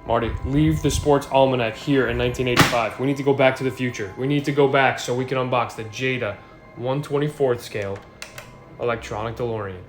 Marty, leave the sports almanac here in 1985. We need to go back to the future. We need to go back so we can unbox the Jada 1/24th scale electronic DeLorean.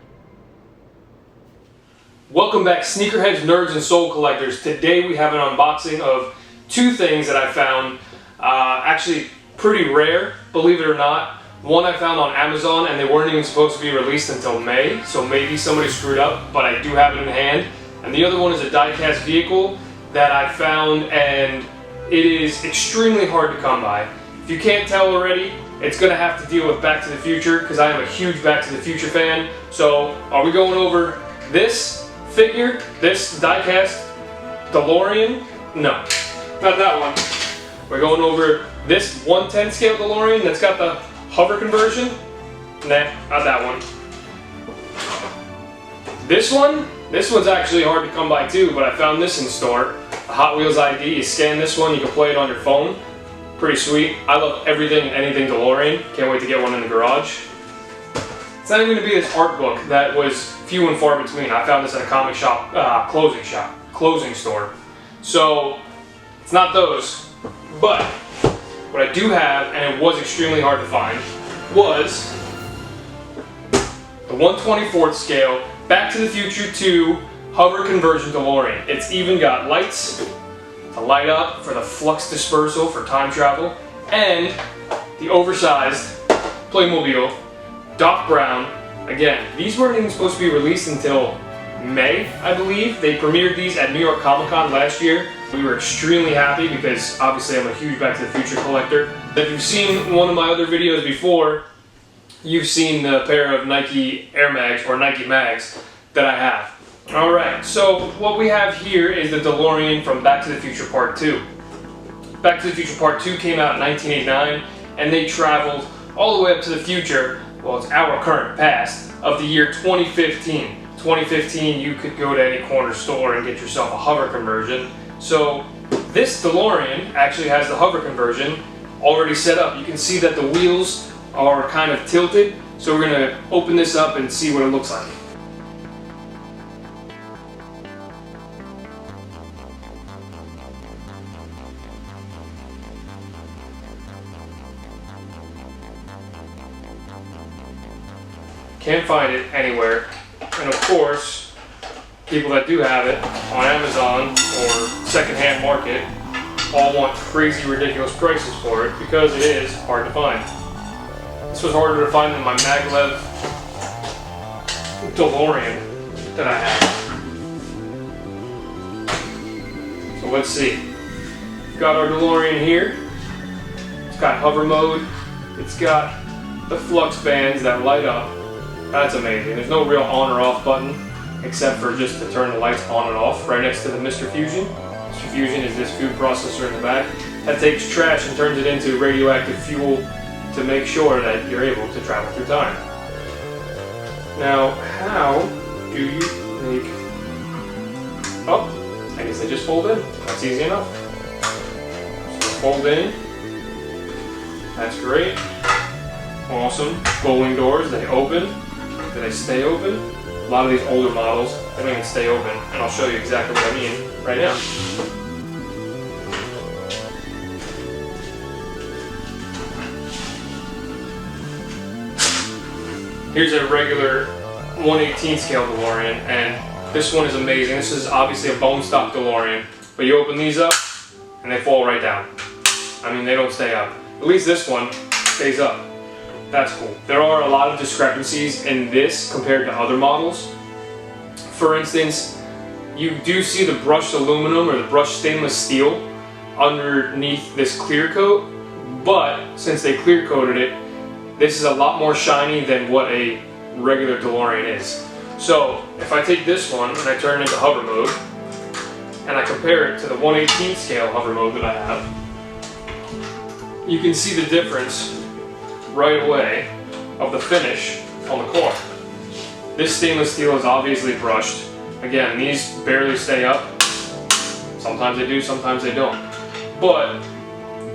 Welcome back, sneakerheads, nerds, and soul collectors. Today we have an unboxing of two things that I found actually pretty rare, believe it or not. One I found on Amazon and they weren't even supposed to be released until May, so maybe somebody screwed up, but I do have it in hand. And the other one is a die-cast vehicle that I found, and it is extremely hard to come by. If you can't tell already, it's going to have to deal with Back to the Future, because I am a huge Back to the Future fan. So are we going over this figure, this die-cast DeLorean? No, not that one. We're going over this 1/10 scale DeLorean that's got the hover conversion. Nah, not that one. This one's actually hard to come by too, but I found this in store. A Hot Wheels ID, you scan this one, you can play it on your phone. Pretty sweet. I love everything and anything DeLorean. Can't wait to get one in the garage. It's not even going to be this art book that was few and far between. I found this at a comic shop, closing store. So, it's not those. But, what I do have, and it was extremely hard to find, was the 1/24th scale Back to the Future 2 hover conversion DeLorean. It's even got lights to light up for the flux dispersal for time travel, and the oversized Playmobil Doc Brown. Again, these weren't even supposed to be released until May, I believe. They premiered these at New York Comic Con last year. We were extremely happy because obviously I'm a huge Back to the Future collector. If you've seen one of my other videos before, you've seen the pair of Nike Air Mags, or Nike Mags, that I have. Alright, so what we have here is the DeLorean from Back to the Future Part 2. Back to the Future Part 2 came out in 1989, and they traveled all the way up to the future, well, it's our current past, of the year 2015. 2015, you could go to any corner store and get yourself a hover conversion. So this DeLorean actually has the hover conversion already set up. You can see that the wheels are kind of tilted, so we're going to open this up and see what it looks like. Can't find it anywhere, and of course, people that do have it on Amazon or secondhand market all want crazy, ridiculous prices for it because it is hard to find. This was harder to find than my maglev DeLorean that I have. So let's see. We've got our DeLorean here. It's got hover mode. It's got the flux bands that light up. That's amazing. There's no real on or off button except for just to turn the lights on and off right next to the Mr. Fusion. Mr. Fusion is this food processor in the back that takes trash and turns it into radioactive fuel to make sure that you're able to travel through time. Now, how do you make... Oh, I guess they just fold in. That's easy enough. So fold in. That's great. Awesome. Folding doors, they open. Do they stay open? A lot of these older models, they don't even stay open, and I'll show you exactly what I mean right now. Here's a regular 1/18 scale DeLorean, and this one is amazing. This is obviously a bone stock DeLorean, but you open these up, and they fall right down. I mean, they don't stay up. At least this one stays up. That's cool. There are a lot of discrepancies in this compared to other models. For instance, you do see the brushed aluminum or the brushed stainless steel underneath this clear coat, but since they clear coated it, this is a lot more shiny than what a regular DeLorean is. So if I take this one and I turn it into hover mode, and I compare it to the 1/18 scale hover mode that I have, you can see the difference right away of the finish on the core. This stainless steel is obviously brushed. Again, these barely stay up. Sometimes they do, sometimes they don't. But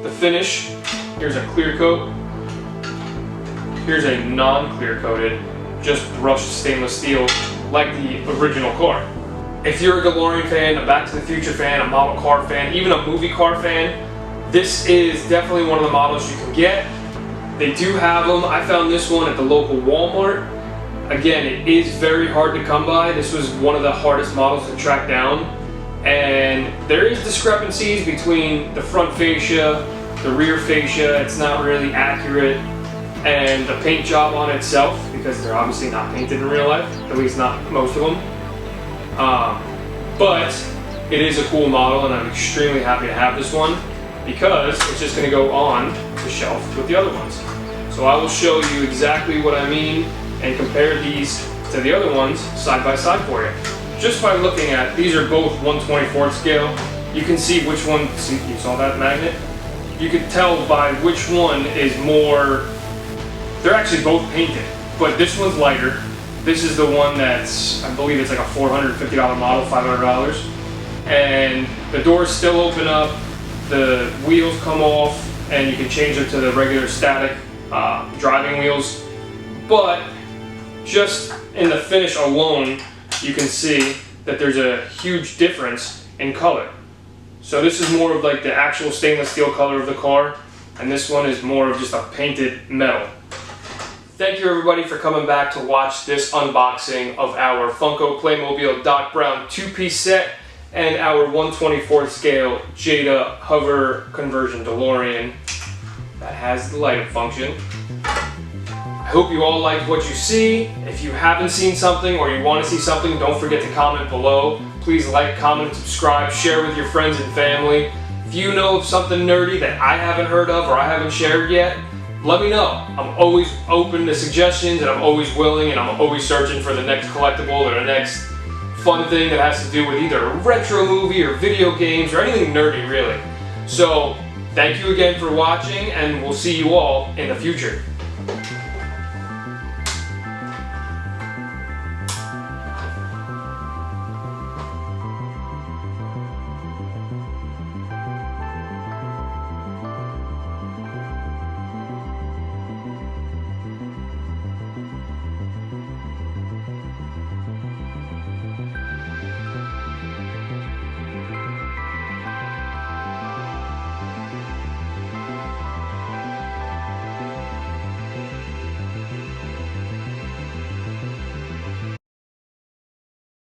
the finish, here's a clear coat. Here's a non-clear coated, just brushed stainless steel like the original car. if you're a DeLorean fan, a Back to the Future fan, a model car fan, even a movie car fan, this is definitely one of the models you can get. They do have them. I found this one at the local Walmart. Again, it is very hard to come by. This was one of the hardest models to track down. And there is discrepancies between the front fascia, the rear fascia. It's not really accurate. And the paint job on itself, because they're obviously not painted in real life, at least not most of them. But it is a cool model, and I'm extremely happy to have this one because it's just going to go on the shelf with the other ones. So I will show you exactly what I mean and compare these to the other ones side by side for you. Just by looking at, these are both 1/24 scale. You can see which one, see, you saw that magnet? You can tell by which one is more, they're actually both painted, but this one's lighter. This is the one that's, I believe it's like a $450 model, $500. And the doors still open up, the wheels come off, and you can change them to the regular static driving wheels. But just in the finish alone, you can see that there's a huge difference in color. So this is more of like the actual stainless steel color of the car, and this one is more of just a painted metal. Thank you everybody for coming back to watch this unboxing of our Funko Playmobil Doc Brown 2-piece set and our 1/24 scale Jada hover conversion DeLorean that has the light up function. I hope you all liked what you see. If you haven't seen something or you want to see something, don't forget to comment below. Please like, comment, subscribe, share with your friends and family. If you know of something nerdy that I haven't heard of or I haven't shared yet, let me know. I'm always open to suggestions, and I'm always willing, and I'm always searching for the next collectible or the next fun thing that has to do with either a retro movie or video games or anything nerdy really. So thank you again for watching, and we'll see you all in the future.